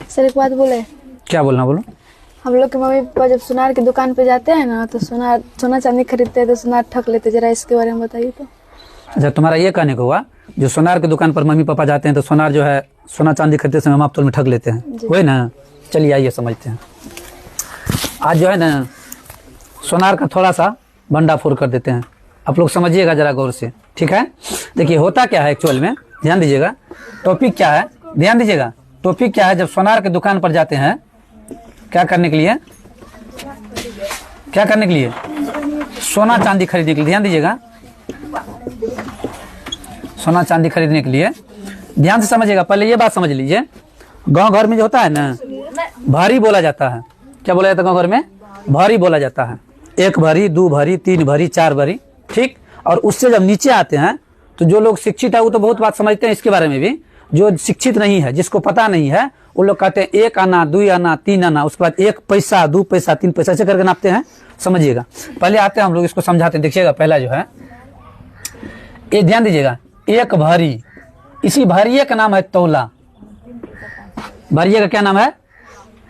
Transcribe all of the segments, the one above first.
Sir एक बात बोले। क्या बोलना, बोलो। हम लोग के मम्मी पापा जब सुनार की दुकान पे जाते हैं ना तो सोना चांदी खरीदते हैं तो सुनार ठग लेते, जरा इसके बारे में बताइए तो। अच्छा, तुम्हारा ये कहने को हुआ जो सोनार की दुकान पर मम्मी पापा जाते हैं तो सोनार जो है सोना चांदी खरीदते समय माप तोल में ठग लेते हैं, वही ना। चलिए आइए समझते हैं। आज जो है ना सोनार का थोड़ा सा भंडाफोड़ कर देते हैं, आप लोग समझिएगा जरा गौर से, ठीक है। देखिए होता क्या है एक्चुअल में, ध्यान दीजिएगा। टॉपिक क्या है, ध्यान दीजिएगा। टॉपिक क्या है, जब सोनार की दुकान पर जाते हैं क्या करने के लिए, क्या करने के लिए, सोना चांदी खरीदने के लिए। ध्यान दीजिएगा, सोना चांदी खरीदने के लिए ध्यान से समझिएगा। पहले ये बात समझ लीजिए, गांव घर में जो होता है ना भारी बोला जाता है। क्या बोला जाता है गांव घर में? भारी बोला जाता है। 1 भरी, 2 भरी, 3 भरी, 4 भरी, ठीक। और उससे जब नीचे आते हैं तो जो लोग शिक्षित है वो तो बहुत बात समझते हैं इसके बारे में भी। जो शिक्षित नहीं है, जिसको पता नहीं है, वो लोग कहते हैं 1 आना, 2 आना, 3 आना, उसके बाद 1 पैसा, 2 पैसा, 3 पैसा, ऐसे करके नापते हैं। समझिएगा, पहले आते हैं हम लोग इसको समझाते हैं। देखिएगा पहला जो है ये ध्यान दीजिएगा, 1 भरी, इसी भरिये का नाम है तोला। भरिये का क्या नाम है?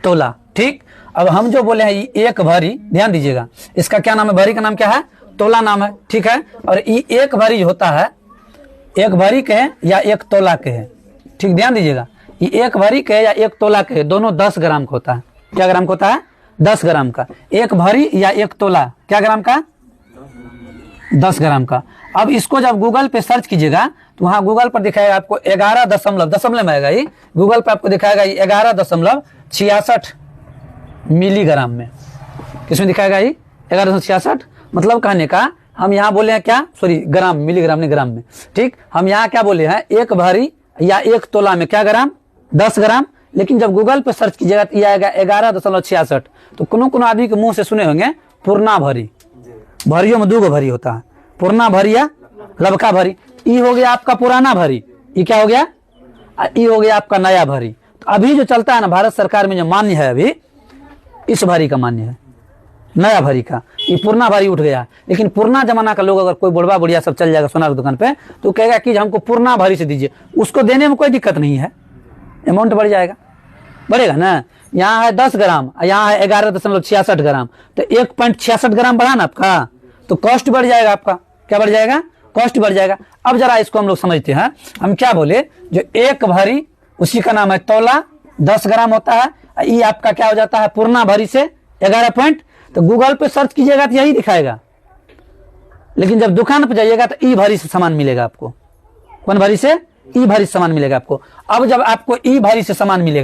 तोला, ठीक। अब हम जो बोले हैं 1 भरी, ध्यान दीजिएगा, इसका क्या नाम है? भरी का नाम क्या है? तोला नाम है, ठीक है। और ये 1 भरी होता है, 1 भरी के है या 1 तोला के है, ठीक। ध्यान दीजिएगा, ये 1 भरी के या 1 तोला के है, दोनों 10 ग्राम का होता है। क्या ग्राम का होता है? 10 ग्राम का। 1 भरी या 1 तोला क्या ग्राम का? 10 ग्राम का। अब इसको जब गूगल पे सर्च कीजिएगा तो वहां गूगल पर दिखाएगा आपको 11 दशमलव में आएगा, ये गूगल पे आपको दिखाएगा 11.66 मिलीग्राम में। किसमें दिखाएगा ये? 11.66। मतलब कहने का हम यहाँ बोले हैं क्या, सॉरी ग्राम, मिलीग्राम नहीं, ग्राम में, ठीक। हम यहाँ क्या बोले हैं, 1 भरी या 1 तोला में क्या ग्राम? 10 ग्राम। लेकिन जब गूगल पे सर्च कीजिएगा तो ये आएगा 11.66। तो कोनो आदमी के मुंह से सुने होंगे पूर्णा भरी, भरियों में 2 भरी होता है, पूर्णा भरी या लबका भरी। ई हो गया आपका पुराना भरी, ई क्या हो गया? ई हो गया आपका नया भरी। तो अभी जो चलता है ना भारत सरकार में जो मान्य है अभी, इस भरी का मान्य है, नया भरी का। ये पुराना भरी उठ गया। लेकिन पुराना जमाना का लोग, अगर कोई बुढ़वा बुढ़िया सब चल जाएगा सोनार दुकान पे तो कहेगा कि हमको पुराना भरी से दीजिए, उसको देने में कोई दिक्कत नहीं है, अमाउंट बढ़ जाएगा, बढ़ेगा ना। यहाँ है 10 ग्राम, यहाँ है 11.66 ग्राम, तो 1.66 ग्राम बढ़ा ना आपका, तो कॉस्ट बढ़ जाएगा आपका। क्या बढ़ जाएगा? कॉस्ट बढ़ जाएगा। अब जरा इसको हम लोग समझते हैं। हम क्या बोले, जो 1 भरी उसी का नाम है तोला, 10 ग्राम होता है। ये आपका क्या हो जाता है? पूर्णा भरी से 11 पॉइंट। तो गूगल पे सर्च कीजिएगा तो यही दिखाएगा। लेकिन जब दुकान पे जाइएगा तो ई भरी से सामान मिलेगा आपको। कौन भरी से? ई भरी से सामान मिलेगा आपको। अब जब आपको ई भरी से सामान मिलेगा